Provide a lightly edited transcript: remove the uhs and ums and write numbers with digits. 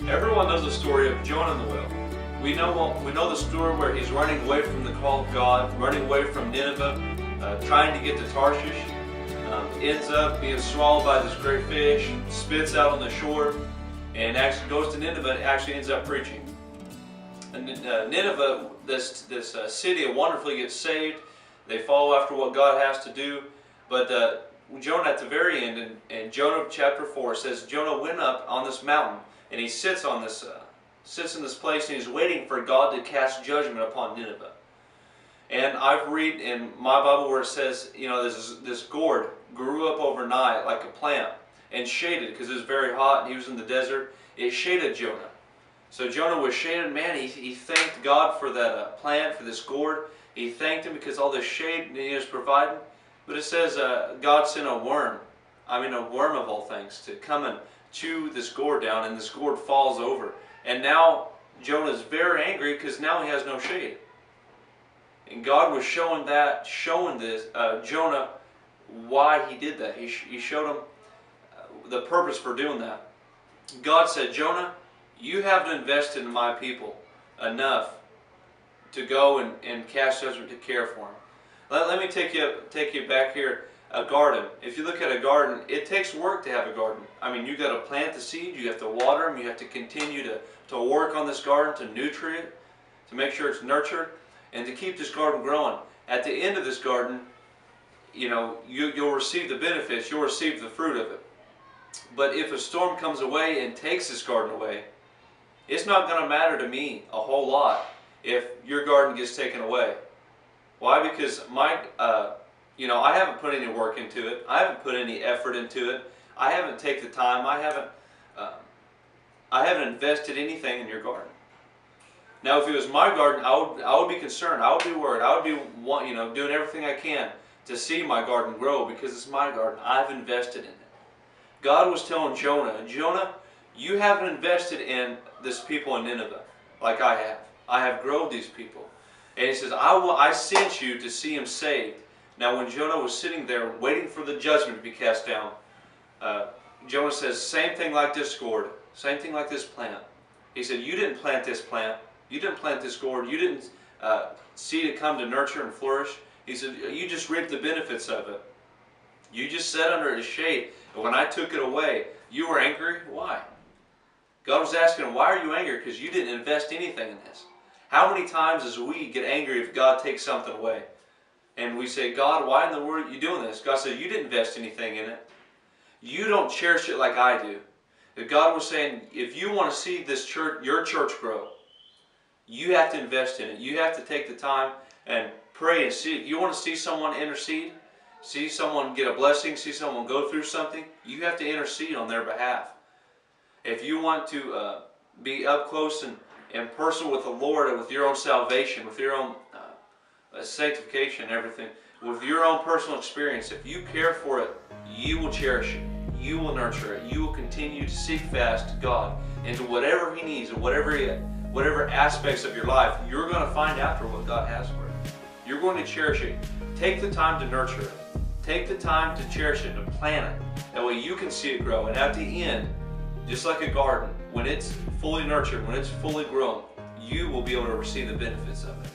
Everyone knows the story of Jonah and the whale. We know the story where he's running away from the call of God, running away from Nineveh, trying to get to Tarshish. Ends up being swallowed by this great fish, spits out on the shore, and actually goes to Nineveh and actually ends up preaching. And Nineveh, this city, wonderfully gets saved. They follow after what God has to do. But Jonah at the very end, in Jonah chapter 4, says Jonah went up on this mountain and he sits in this place and he's waiting for God to cast judgment upon Nineveh. And I've read in my Bible where it says, this gourd grew up overnight like a plant and shaded, because it was very hot and he was in the desert. It shaded Jonah. So Jonah was shaded. Man, he thanked God for that plant, for this gourd. He thanked him because all this shade he was providing. But it says God sent a worm of all things, to come and chew this gourd down, and this gourd falls over. And now Jonah is very angry because now he has no shade. And God was showing Jonah why he did that. He showed him the purpose for doing that. God said, Jonah, you haven't invested in my people enough to go and cast judgment, to care for them. Let me take you back here. A garden. If you look at a garden, it takes work to have a garden. You got to plant the seed, you have to water them, you have to continue to work on this garden, to nurture it, to make sure it's nurtured, and to keep this garden growing. At the end of this garden, you'll receive the benefits, you'll receive the fruit of it. But if a storm comes away and takes this garden away, it's not going to matter to me a whole lot if your garden gets taken away. Why? Because I haven't put any work into it. I haven't put any effort into it. I haven't taken the time. I haven't invested anything in your garden. Now, if it was my garden, I would be concerned. I would be worried. I would be doing everything I can to see my garden grow, because it's my garden. I've invested in it. God was telling Jonah, you haven't invested in this people in Nineveh like I have. I have grown these people. And he says, I sent you to see them saved. Now, when Jonah was sitting there waiting for the judgment to be cast down, Jonah says, same thing like this gourd, same thing like this plant. He said, you didn't plant this plant, you didn't plant this gourd, you didn't see it come to nurture and flourish. He said, you just reaped the benefits of it. You just sat under its shade, and when I took it away, you were angry. Why? God was asking, why are you angry? Because you didn't invest anything in this. How many times does we get angry if God takes something away? And we say, God, why in the world are you doing this? God said, you didn't invest anything in it. You don't cherish it like I do. And God was saying, if you want to see this church, your church grow, you have to invest in it. You have to take the time and pray and see. If you want to see someone intercede, see someone get a blessing, see someone go through something, you have to intercede on their behalf. If you want to be up close and personal with the Lord, and with your own salvation, with your own sanctification and everything, with your own personal experience, if you care for it, you will cherish it, you will nurture it, you will continue to seek fast God into whatever He needs, or whatever aspects of your life. You're going to find after what God has for it. You're going to cherish it. Take the time to nurture it. Take the time to cherish it and plant it. That way you can see it grow, and at the end, just like a garden, when it's fully nurtured, when it's fully grown, you will be able to receive the benefits of it.